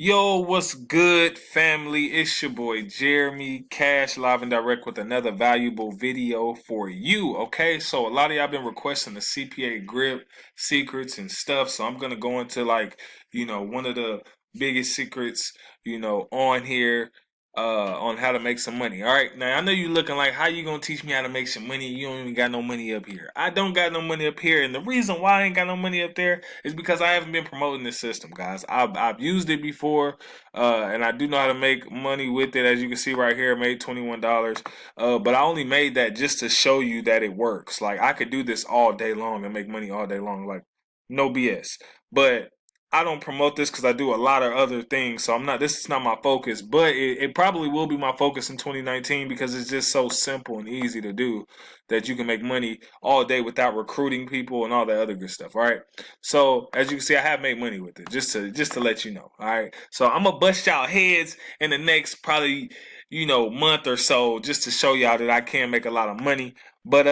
Yo, what's good, family? It's your boy Jeremy Cash, live and direct with another valuable video for you. Okay, so a lot of y'all been requesting the CPA grip secrets and stuff, so I'm gonna go into one of the biggest secrets, on here, on how to make some money. All right, now I know you looking like, how you gonna teach me how to make some money? You don't even got no money up here. I don't got no money up here, and the reason why I ain't got no money up there is because I haven't been promoting this system, guys. I've used it before, and I do know how to make money with it. As you can see right here, I made $21. But I only made that just to show you that it works. Like, I could do this all day long and make money all day long, like no BS. But I don't promote this because I do a lot of other things, so this is not my focus, but it probably will be my focus in 2019 because it's just so simple and easy to do that you can make money all day without recruiting people and all that other good stuff. All right. So as you can see, I have made money with it, just to let you know. All right. So I'm gonna bust y'all heads in the next probably month or so, just to show y'all that I can make a lot of money. But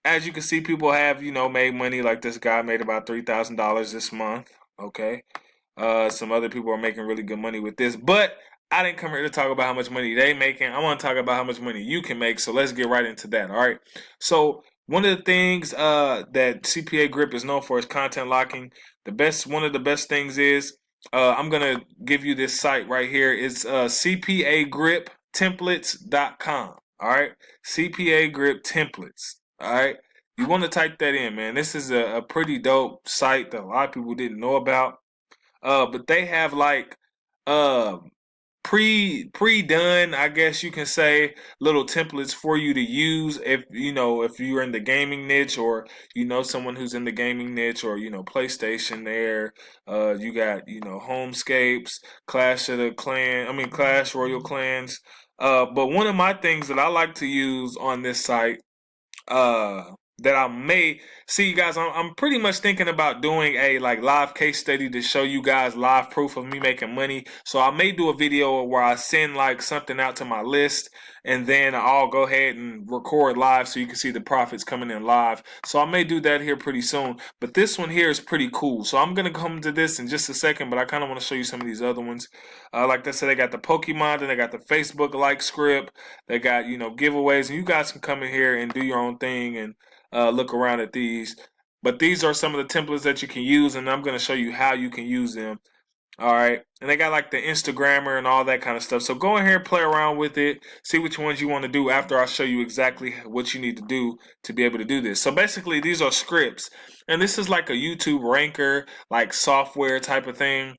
as you can see, people have made money. Like, this guy made about $3,000 this month. Okay. Some other people are making really good money with this, but I didn't come here to talk about how much money they making. I want to talk about how much money you can make. So let's get right into that. All right. So one of the things that CPA Grip is known for is content locking. One of the best things is I'm gonna give you this site right here. It's CPAGripTemplates.com. All right. CPA Grip Templates. All right. You want to type that in, man. This is a pretty dope site that a lot of people didn't know about. But they have like uh pre-done, I guess you can say, little templates for you to use if you're in the gaming niche, or someone who's in the gaming niche, or PlayStation there. You got Homescapes, Clash Royal Clans. But one of my things that I like to use on this site, uh that I may see, you guys, I'm pretty much thinking about doing a like live case study to show you guys live proof of me making money. So I may do a video where I send like something out to my list, and then I'll go ahead and record live so you can see the profits coming in live. So I may do that here pretty soon. But this one here is pretty cool. So I'm gonna come to this in just a second, but I kind of want to show you some of these other ones. Like I said, they got the Pokemon, then they got the Facebook like script. They got giveaways, and you guys can come in here and do your own thing and look around at these. But these are some of the templates that you can use, and I'm going to show you how you can use them. All right. And they got like the Instagrammer and all that kind of stuff. So go in here, play around with it, see which ones you want to do after I show you exactly what you need to do to be able to do this. So basically, these are scripts. And this is like a YouTube ranker, like software type of thing.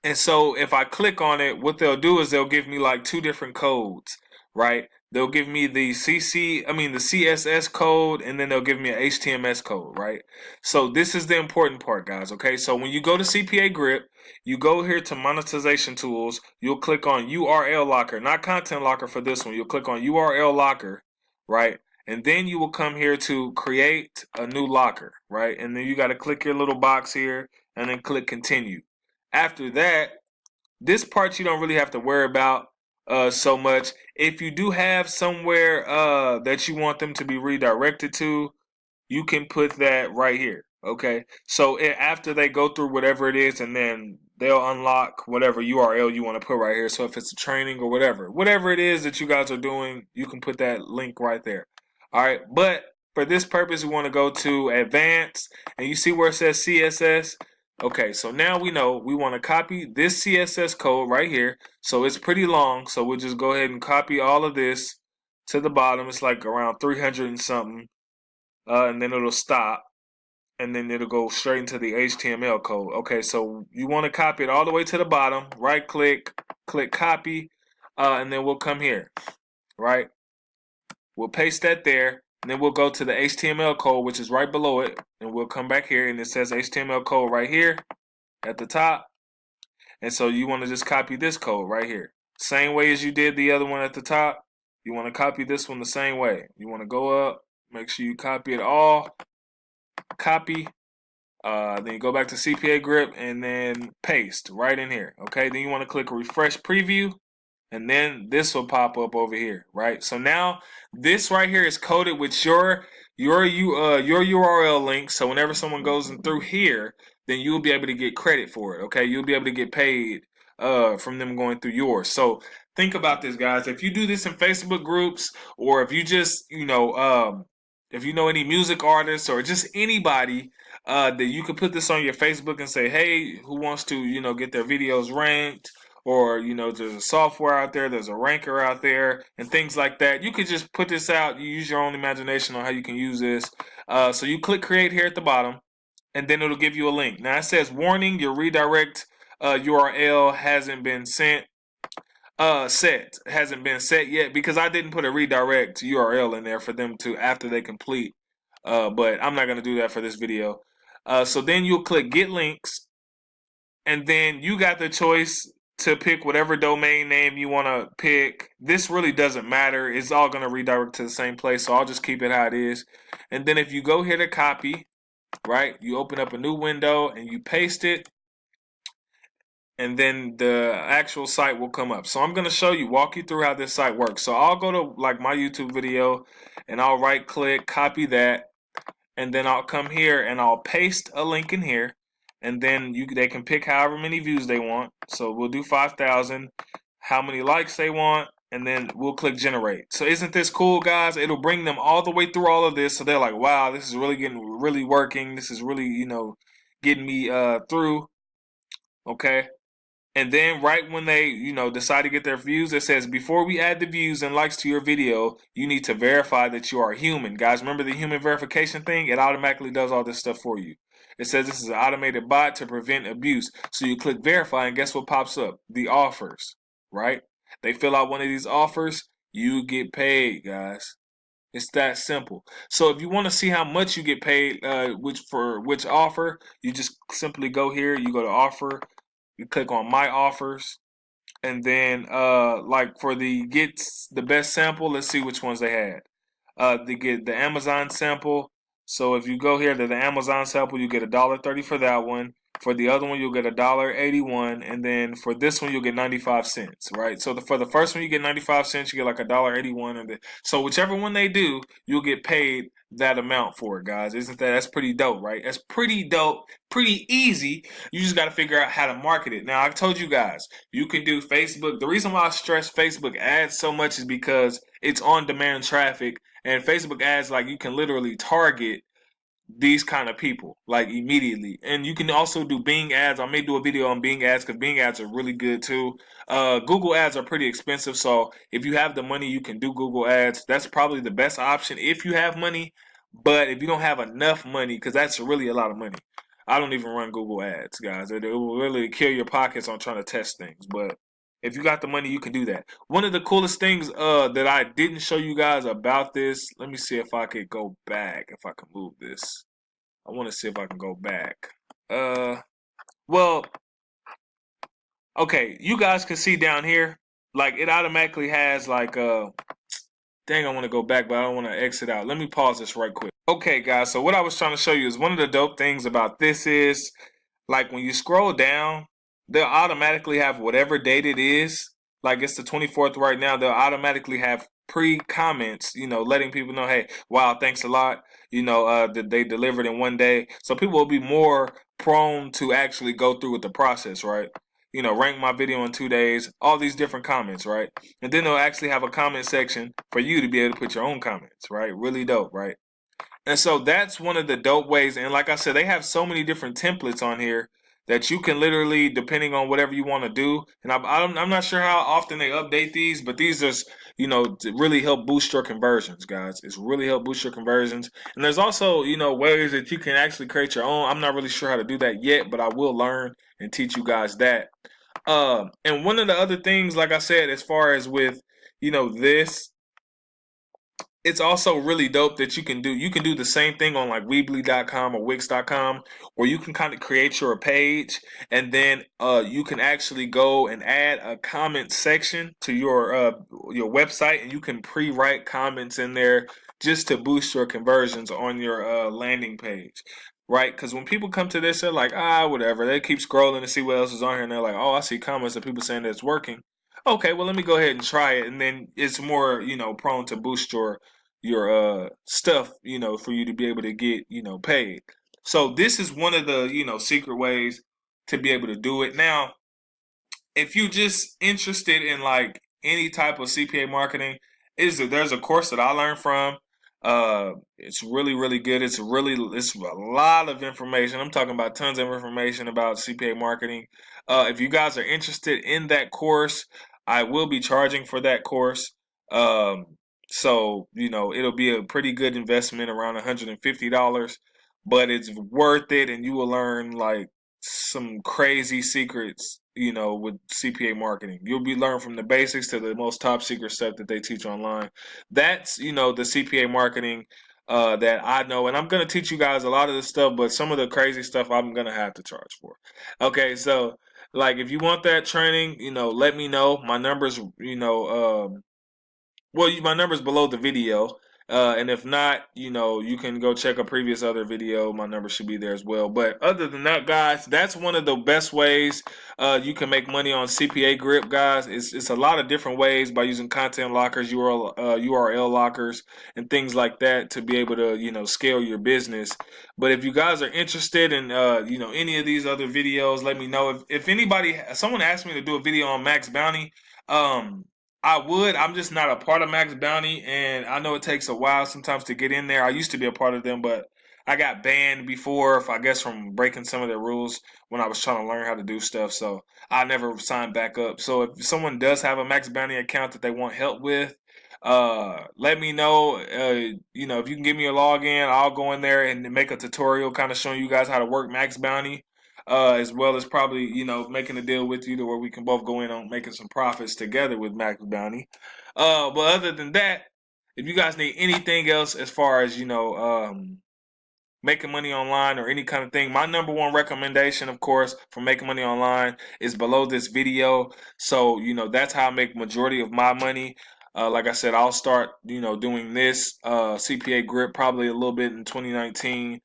And so if I click on it, what they'll do is they'll give me like two different codes, right? They'll give me the CSS code, and then they'll give me an HTML code, right? So this is the important part, guys, okay? So when you go to CPA Grip, you go here to monetization tools, you'll click on URL locker, not content locker for this one. You'll click on URL locker, right? And then you will come here to create a new locker, right? And then you got to click your little box here and then click continue. After that, this part you don't really have to worry about so much. If you do have somewhere that you want them to be redirected to, you can put that right here. Okay, so after they go through whatever it is, and then they'll unlock whatever URL you want to put right here. So if it's a training or whatever it is that you guys are doing, you can put that link right there. All right, but for this purpose, we want to go to advanced, and you see where it says CSS. Okay, so now we know we want to copy this CSS code right here. So it's pretty long, so we'll just go ahead and copy all of this to the bottom. It's like around 300 and something, and then it'll stop, and then it'll go straight into the HTML code. Okay, so you want to copy it all the way to the bottom. Right click, click copy, and then we'll come here, right? We'll paste that there. And then we'll go to the HTML code, which is right below it. And we'll come back here, and it says HTML code right here at the top. And so you want to just copy this code right here. Same way as you did the other one at the top. You want to copy this one the same way. You want to go up, make sure you copy it all. Copy. Then you go back to CPA Grip and then paste right in here. Okay, then you want to click refresh preview. And then this will pop up over here, right? So now this right here is coded with your URL link. So whenever someone goes in through here, then you'll be able to get credit for it. Okay, you'll be able to get paid from them going through yours. So think about this, guys. If you do this in Facebook groups, or if you just, if you know any music artists or just anybody, that you could put this on your Facebook and say, hey, who wants to, get their videos ranked? Or, there's a software out there, there's a ranker out there, and things like that. You could just put this out. You use your own imagination on how you can use this. So you click create here at the bottom, and then it'll give you a link. Now it says, warning, your redirect URL hasn't been hasn't been set yet, because I didn't put a redirect URL in there for them to, after they complete. But I'm not going to do that for this video. So then you'll click get links, and then you got the choice to pick whatever domain name you want to pick. This really doesn't matter. It's all going to redirect to the same place, so I'll just keep it how it is. And then if you go here to copy, right, you open up a new window and you paste it, and then the actual site will come up. So I'm going to walk you through how this site works. So I'll go to like my YouTube video, and I'll right click, copy that, and then I'll come here and I'll paste a link in here, and then they can pick however many views they want. So we'll do 5,000, how many likes they want, and then we'll click generate. So isn't this cool, guys? It'll bring them all the way through all of this, so they're like, wow, this is really working. This is really, getting me through. Okay. And then right when they, decide to get their views, it says, before we add the views and likes to your video, you need to verify that you are human. Guys, remember the human verification thing? It automatically does all this stuff for you. It says this is an automated bot to prevent abuse. So you click verify, and guess what pops up? The offers, right? They fill out one of these offers, you get paid, guys. It's that simple. So if you want to see how much you get paid, which offer, you just simply go here, you go to offer, you click on my offers, and then like for the gets the best sample, let's see which ones they had. They get the Amazon sample. So if you go here to the Amazon sample, you get $1.30 for that one. For the other one, you'll get $1.81, and then for this one, you'll get 95 cents, right? So for the first one, you get 95 cents, you get like $1.81, and so whichever one they do, you'll get paid that amount for it, guys. That's pretty dope, right? That's pretty dope, pretty easy. You just got to figure out how to market it. Now, I told you guys, you can do Facebook. The reason why I stress Facebook ads so much is because it's on-demand traffic, and Facebook ads, like, you can literally target these kind of people like immediately. And you can also do Bing ads. I may do a video on Bing ads, because Bing ads are really good too. Google ads are pretty expensive, so if you have the money, you can do Google ads. That's probably the best option if you have money. But if you don't have enough money, because that's really a lot of money, I don't even run Google ads, guys. It will really kill your pockets on trying to test things. But if you got the money, you can do that. One of the coolest things that I didn't show you guys about this, let me see if I could go back, if I can move this. I want to see if I can go back. Well, okay, you guys can see down here, like it automatically has like dang, I want to go back, but I don't want to exit out. Let me pause this right quick. Okay, guys, so what I was trying to show you is one of the dope things about this is, like, when you scroll down, they'll automatically have whatever date it is. Like, it's the 24th right now. They'll automatically have pre-comments, letting people know, hey, wow, thanks a lot. That they delivered in one day. So people will be more prone to actually go through with the process, right? Rank my video in 2 days, all these different comments, right? And then they'll actually have a comment section for you to be able to put your own comments, right? Really dope, right? And so that's one of the dope ways. And like I said, they have so many different templates on here that you can literally, depending on whatever you want to do. And I'm not sure how often they update these, but these are, to really help boost your conversions, guys. It's really help boost your conversions. And there's also, ways that you can actually create your own. I'm not really sure how to do that yet, but I will learn and teach you guys that. And one of the other things, like I said, as far as with, this, it's also really dope that you can do the same thing on like Weebly.com or Wix.com, where you can kind of create your page, and then you can actually go and add a comment section to your website, and you can pre-write comments in there just to boost your conversions on your landing page. Right? Because when people come to this, they're like, whatever. They keep scrolling to see what else is on here, and they're like, oh, I see comments of people saying that it's working. Okay, well, let me go ahead and try it, and then it's more, prone to boost your stuff, for you to be able to get, paid. So this is one of the, secret ways to be able to do it. Now, if you just interested in like any type of CPA marketing, there's a course that I learned from. It's really really good. It's a lot of information. I'm talking about tons of information about CPA marketing. If you guys are interested in that course, I will be charging for that course. Um, so it'll be a pretty good investment, around $150, but it's worth it, and you will learn like some crazy secrets, with CPA marketing. You'll be learning from the basics to the most top secret stuff that they teach online. That's, the CPA marketing that I know. And I'm going to teach you guys a lot of this stuff, but some of the crazy stuff I'm going to have to charge for. Okay, so like if you want that training, let me know. My number's, my number's below the video. And if not, you can go check a previous other video. My number should be there as well. But other than that, guys, that's one of the best ways you can make money on CPA Grip, guys. It's a lot of different ways by using content lockers, URL lockers, and things like that to be able to, scale your business. But if you guys are interested in, any of these other videos, let me know. If someone asked me to do a video on Max Bounty, I would. I'm just not a part of Max Bounty, and I know it takes a while sometimes to get in there. I used to be a part of them, but I got banned before, I guess, from breaking some of their rules when I was trying to learn how to do stuff. So I never signed back up. So if someone does have a Max Bounty account that they want help with, let me know. If you can give me a login, I'll go in there and make a tutorial kind of showing you guys how to work Max Bounty. As well as probably, making a deal with you to where we can both go in on making some profits together with Max Bounty. But other than that, if you guys need anything else as far as, making money online or any kind of thing, my number one recommendation, of course, for making money online is below this video. So, that's how I make majority of my money. Like I said, I'll start, doing this CPA Grip probably a little bit in 2019,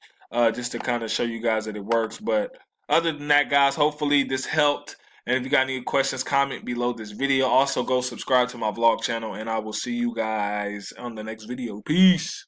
just to kind of show you guys that it works. But other than that, guys, hopefully this helped. And if you got any questions, comment below this video. Also, go subscribe to my vlog channel, and I will see you guys on the next video. Peace.